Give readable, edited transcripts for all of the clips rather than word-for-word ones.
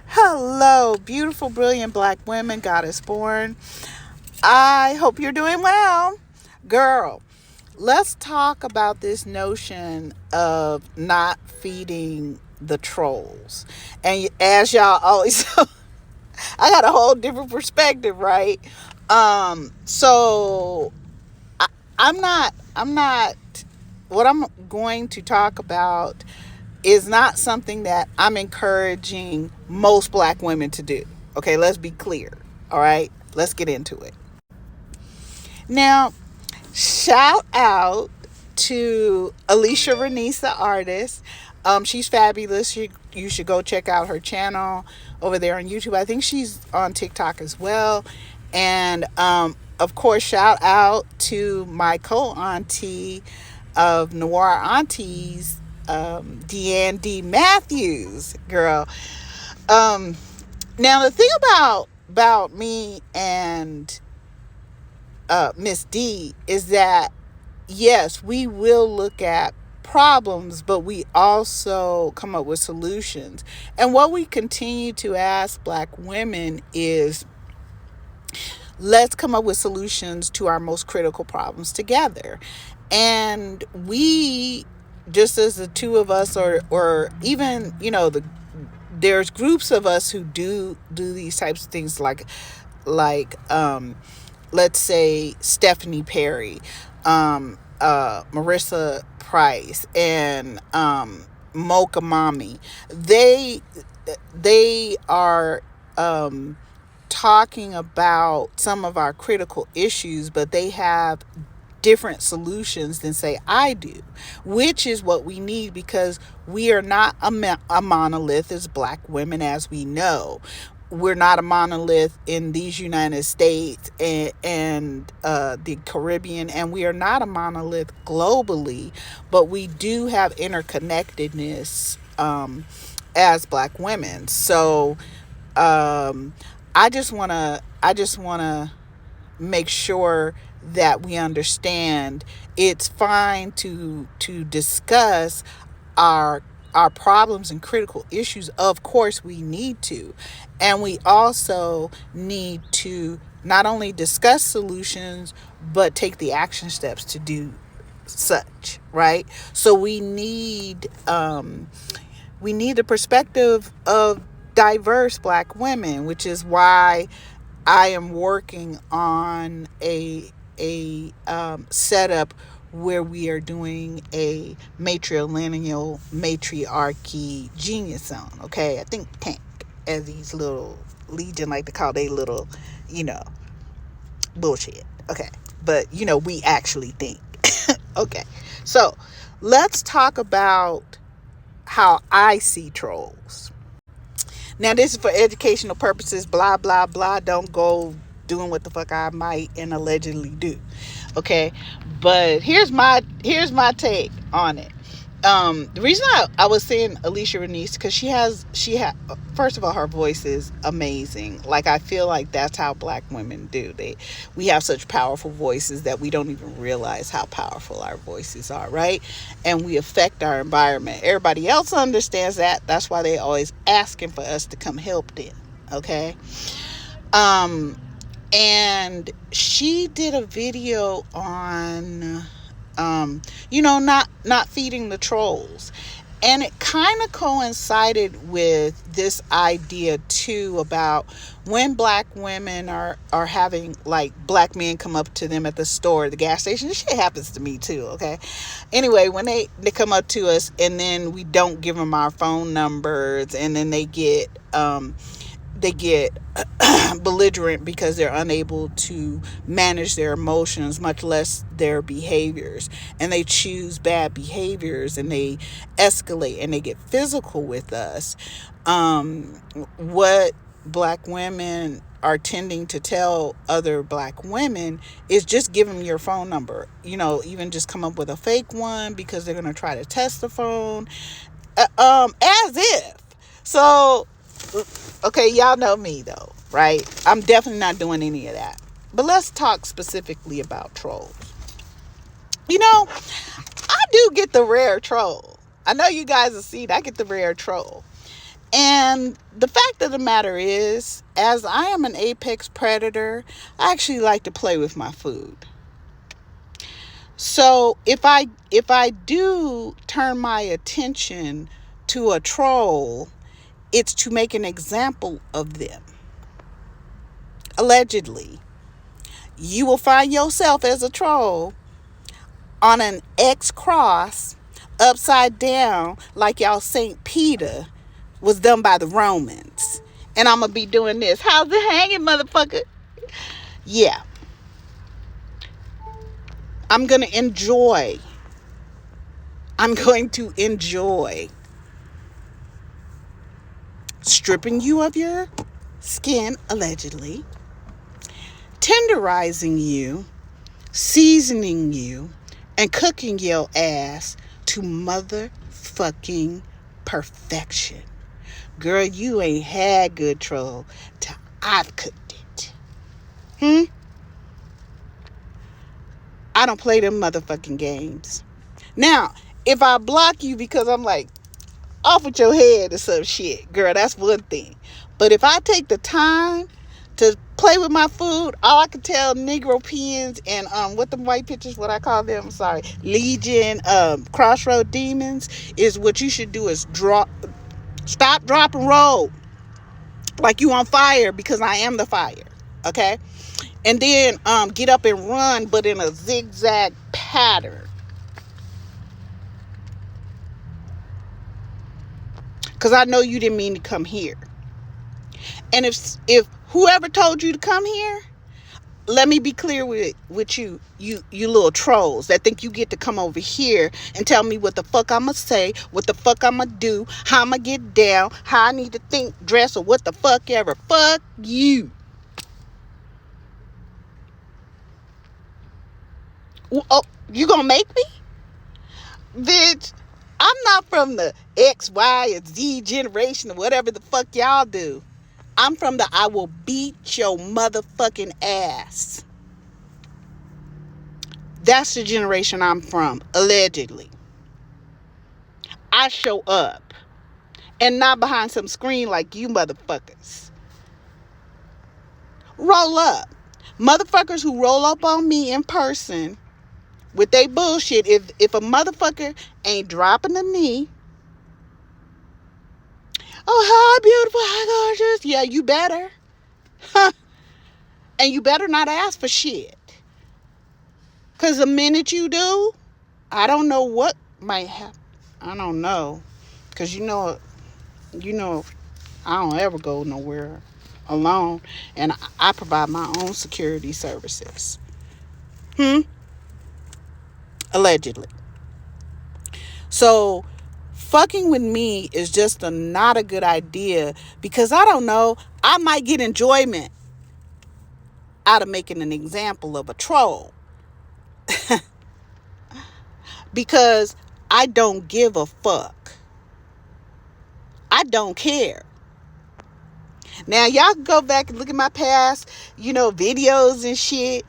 Hello, beautiful, brilliant black women, God is born. I hope you're doing well. Girl, let's talk about this notion of not feeding the trolls. And as y'all always, I got a whole different perspective, right? So I, I'm not, what I'm going to talk about is not something that I'm encouraging most black women to do. Okay, let's be clear. All right, let's get into it. Now, shout out to Alicia Renese, the artist. She's fabulous. You should go check out her channel over there on YouTube. I think she's on TikTok as well. And of course, shout out to my co-auntie of Noir Aunties, Deanne D. Matthews, girl. Um, Now the thing about me and Miss D is that yes, we will look at problems, but we also come up with solutions. And what we continue to ask black women is, let's come up with solutions to our most critical problems together. And we, just as the two of us, or even, there's groups of us who do these types of things, like let's say Stephanie Perry, Marissa Price, and Mocha Mommy. They are talking about some of our critical issues, but they have different solutions than say I do, which is what we need, because we are not a monolith as black women. As we know, we're not a monolith in these United States and the Caribbean, and we are not a monolith globally, but we do have interconnectedness as black women. So um, I just want to make sure that we understand it's fine to discuss our our problems and critical issues. Of course we need to, and we also need to not only discuss solutions but take the action steps to do such, right? So we need the perspective of diverse black women, which is why I am working on a setup where we are doing a matrilineal matriarchy genius zone. Okay, I think tank, as these little legion like to call they little, you know, bullshit. Okay, but we actually think. Okay, so let's talk about how I see trolls. Now, this is for educational purposes, blah, blah, blah. Don't go doing what the fuck I might and allegedly do. Okay. But here's my take on it. The reason I was saying Alicia Renese, because she had first of all, her voice is amazing. Like, I feel like that's how black women do. We have such powerful voices that we don't even realize how powerful our voices are, right? And we affect our environment. Everybody else understands that. That's why they always asking for us to come help them. Okay. Um and she did a video on not feeding the trolls, and it kind of coincided with this idea too about when black women are having, like, black men come up to them at the store, the gas station. This shit happens to me too. Okay, anyway, when they come up to us and then we don't give them our phone numbers, and then they get belligerent because they're unable to manage their emotions, much less their behaviors, and they choose bad behaviors, and they escalate and they get physical with us. What black women are tending to tell other black women is just give them your phone number, even just come up with a fake one, because they're going to try to test the phone, as if so. Okay, y'all know me though, right? I'm definitely not doing any of that. But let's talk specifically about trolls. I do get the rare troll. I know you guys have seen, I get the rare troll. And the fact of the matter is, as I am an apex predator, I actually like to play with my food. So if I do turn my attention to a troll, it's to make an example of them. Allegedly, you will find yourself as a troll on an X cross upside down like y'all St. Peter was done by the Romans. And I'm going to be doing this. How's it hanging, motherfucker? Yeah. I'm going to enjoy. Stripping you of your skin, allegedly. Tenderizing you, seasoning you, and cooking your ass to motherfucking perfection. Girl, you ain't had good troll till I've cooked it. I don't play them motherfucking games. Now, if I block you because I'm like, off with your head or some shit, girl, that's one thing. But if I take the time to play with my food, all I can tell Negro Pens and what them white bitches, what I call them, sorry, Legion, Crossroad Demons, is what you should do is stop, drop, and roll. Like you on fire, because I am the fire. Okay? And then get up and run, but in a zigzag pattern. Because I know you didn't mean to come here. And if whoever told you to come here, let me be clear with you little trolls that think you get to come over here and tell me what the fuck I'ma say, what the fuck I'ma do, how I'ma get down, how I need to think, dress, or what the fuck ever. Fuck you. Oh, you gonna make me? Bitch, I'm not from the X, Y, and Z generation or whatever the fuck y'all do. I'm from the I will beat your motherfucking ass. That's the generation I'm from, allegedly. I show up. And not behind some screen like you motherfuckers. Roll up. Motherfuckers who roll up on me in person with they bullshit, if a motherfucker ain't dropping the knee, oh, how beautiful, how gorgeous. Yeah, you better. And you better not ask for shit. Because the minute you do, I don't know what might happen. I don't know. Because you know, I don't ever go nowhere alone. And I provide my own security services. Allegedly. So fucking with me is just not a good idea, because I don't know, I might get enjoyment out of making an example of a troll. Because I don't give a fuck. I don't care. Now y'all can go back and look at my past, videos and shit,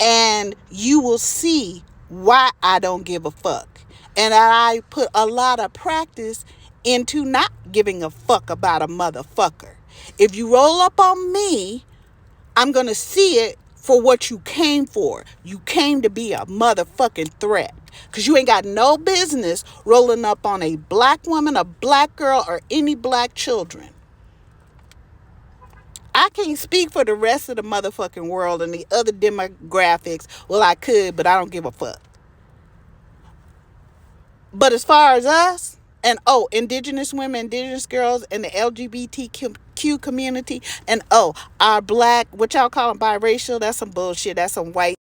and you will see why I don't give a fuck. And I put a lot of practice into not giving a fuck about a motherfucker. If you roll up on me, I'm going to see it for what you came for. You came to be a motherfucking threat. Because you ain't got no business rolling up on a black woman, a black girl, or any black children. I can't speak for the rest of the motherfucking world and the other demographics. Well, I could, but I don't give a fuck. But as far as us, and indigenous women, indigenous girls, and the LGBTQ community, and our black, what y'all call them, biracial, that's some bullshit. That's some white